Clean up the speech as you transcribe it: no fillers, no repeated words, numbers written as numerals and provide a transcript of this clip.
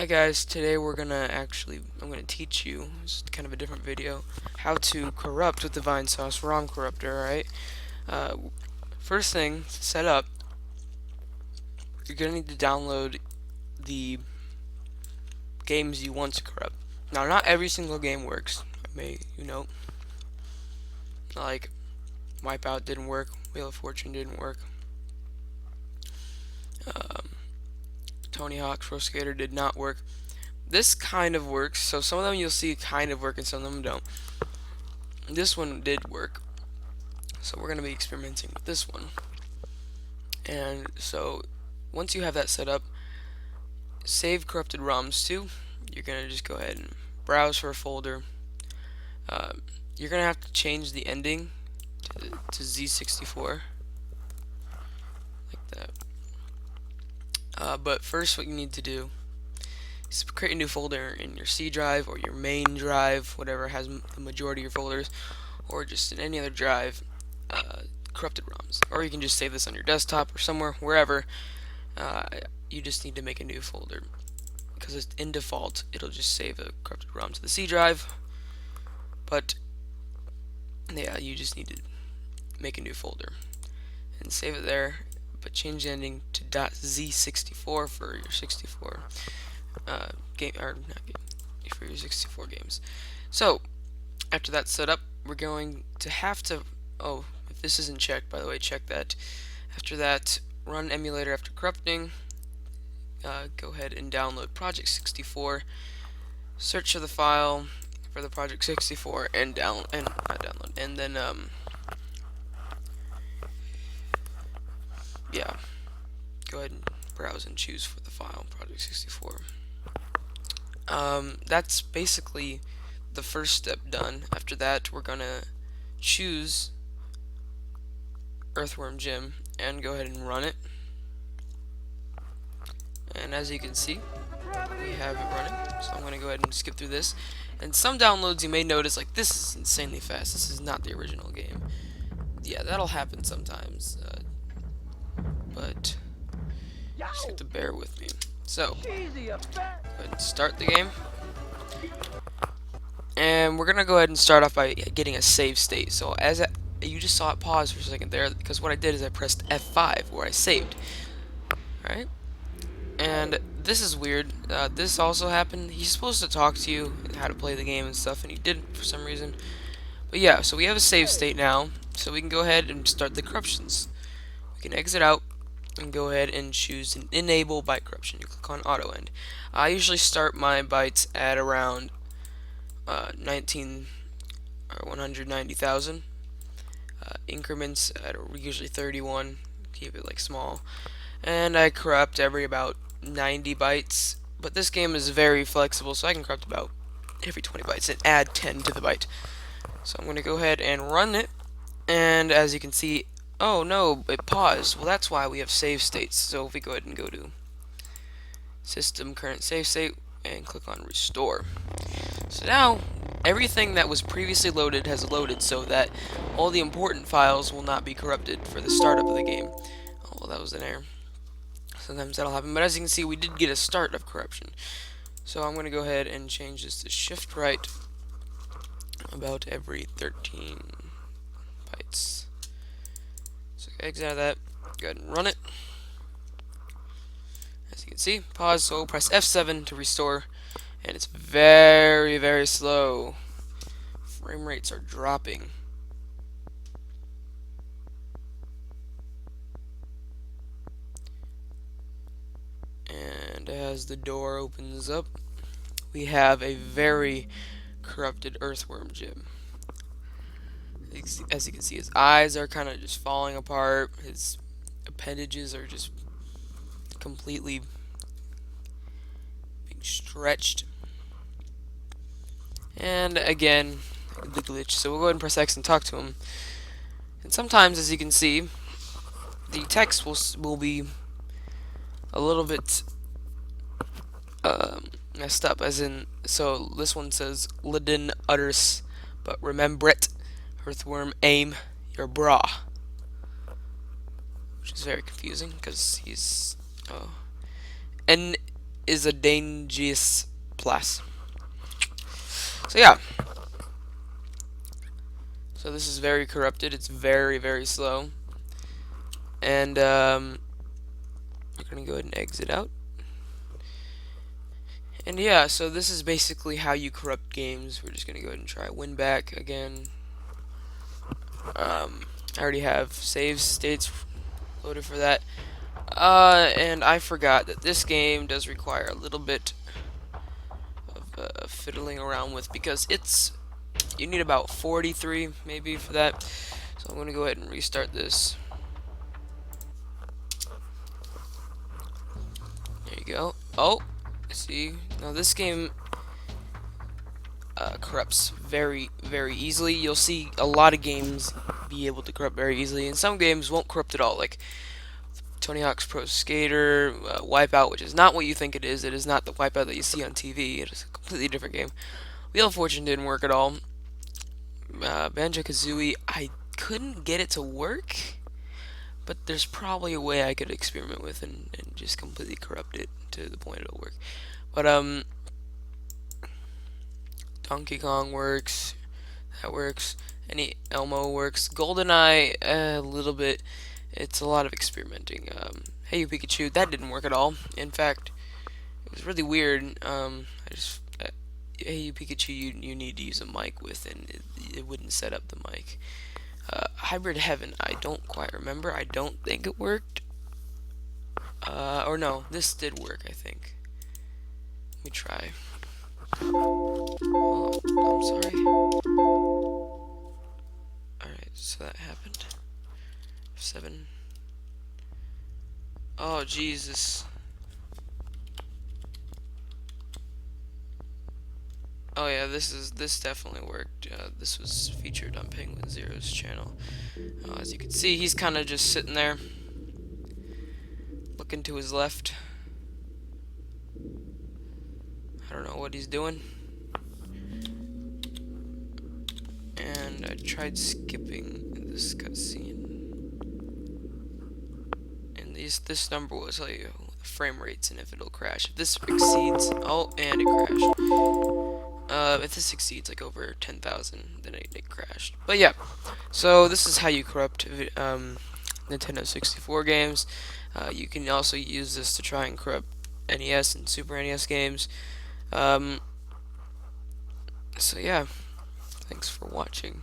Hi guys, today I'm gonna teach you, it's kind of a different video, how to corrupt with the Vinesauce Rom Corruptor, alright? Uh, First thing, to set up, you're gonna need to download the games you want to corrupt. Now, not every single game works, like Wipeout didn't work, Wheel of Fortune didn't work, um, Tony Hawk's Pro Skater did not work. This kind of works, so some of them you'll see kind of work and some of them don't. This one did work. So we're going to be experimenting with this one. And so once you have that set up, save corrupted ROMs to. You're going to just go ahead and browse for a folder. You're going to have to change the ending to Z64 like that. But first what you need to do is create a new folder in your C drive or your main drive, whatever has the majority of your folders, or just in any other drive. Corrupted ROMs, or you can just save this on your desktop or somewhere, wherever. You just need to make a new folder because in default it'll just save a corrupted ROM to the C drive, but yeah, you just need to make a new folder and save it there, but change the ending to .z64 for your 64 game, or not game, for your 64 games. So after that's set up, we're going to have to, if this isn't checked, by the way, check that. After that, run emulator after corrupting. Go ahead and download Project 64. Search for the file for the Project 64 and not download. And then yeah, go ahead and browse and choose for the file Project 64. That's basically the first step done. After that, we're gonna choose Earthworm Jim and go ahead and run it. And as you can see, we have it running. So I'm going to go ahead and skip through this. And some downloads you may notice, like, this is insanely fast. This is not the original game. Yeah, that'll happen sometimes. But you just have to bear with me. So, go ahead and start the game. And we're going to go ahead and start off by getting a save state. So you just saw it pause for a second there, because what I did is I pressed F5 where I saved. Alright? And this is weird. This also happened. He's supposed to talk to you and how to play the game and stuff, and he didn't for some reason. But yeah, so we have a save state now, so we can go ahead and start the corruptions. We can exit out and go ahead and choose an enable byte corruption. You click on auto end. I usually start my bytes at around 190,000. Increments at usually 31. Keep it like small. And I corrupt every about 90 bytes, but this game is very flexible, so I can corrupt about every 20 bytes and add 10 to the byte. So I'm going to go ahead and run it, and as you can see, oh no, it paused. Well, that's why we have save states. So if we go ahead and go to System Current Save State and click on Restore. So now, everything that was previously loaded has loaded, so that all the important files will not be corrupted for the startup of the game. Oh, well, that was an error. Sometimes that'll happen, but as you can see, we did get a start of corruption. So I'm going to go ahead and change this to shift right about every 13 bytes. So exit out of that, go ahead and run it. As you can see, pause, so press F7 to restore, and it's very, very slow. Frame rates are dropping. And as the door opens up, we have a very corrupted Earthworm Jim. As you can see, his eyes are kind of just falling apart. His appendages are just completely being stretched. And again, the glitch. So we'll go ahead and press X and talk to him. And sometimes, as you can see, the text will be a little bit messed up, as in, so this one says Lidin utters, but remember it, Earthworm aim your bra, which is very confusing because he's and is a dangerous place. So yeah, so this is very corrupted. It's very, very slow. And we're gonna go ahead and exit out. And yeah, so this is basically how you corrupt games. We're just gonna go ahead and try win back again. I already have save states loaded for that. And I forgot that this game does require a little bit of fiddling around with, because you need about 43 maybe for that. So I'm gonna go ahead and restart this. There you go. Oh, see, now this game corrupts very, very easily. You'll see a lot of games be able to corrupt very easily, and some games won't corrupt at all, like Tony Hawk's Pro Skater, Wipeout, which is not what you think it is. It is not the Wipeout that you see on TV. It is a completely different game. Wheel of Fortune didn't work at all. Banjo-Kazooie, I couldn't get it to work, but there's probably a way I could experiment with and just completely corrupt it to the point it'll work. But Donkey Kong works. That works. Any Elmo works. GoldenEye, a little bit. It's a lot of experimenting. Hey You Pikachu, that didn't work at all. In fact, it was really weird. Hey You Pikachu, you need to use a mic with, and it wouldn't set up the mic. Hybrid Heaven, I don't quite remember. I don't think it worked. Or no, this did work, I think. Let me try. Oh, I'm sorry. Alright, so that happened. 7. Oh, Jesus. Oh yeah, this definitely worked. This was featured on Penguin Zero's channel. As you can see, he's kind of just sitting there, looking to his left. I don't know what he's doing. And I tried skipping this cutscene, and this number will tell you the frame rates and if it'll crash. If this exceeds, oh, and it crashed. If this exceeds like over 10,000, then it crashed. But yeah, so this is how you corrupt Nintendo 64 games. You can also use this to try and corrupt NES and Super NES games. So yeah, thanks for watching.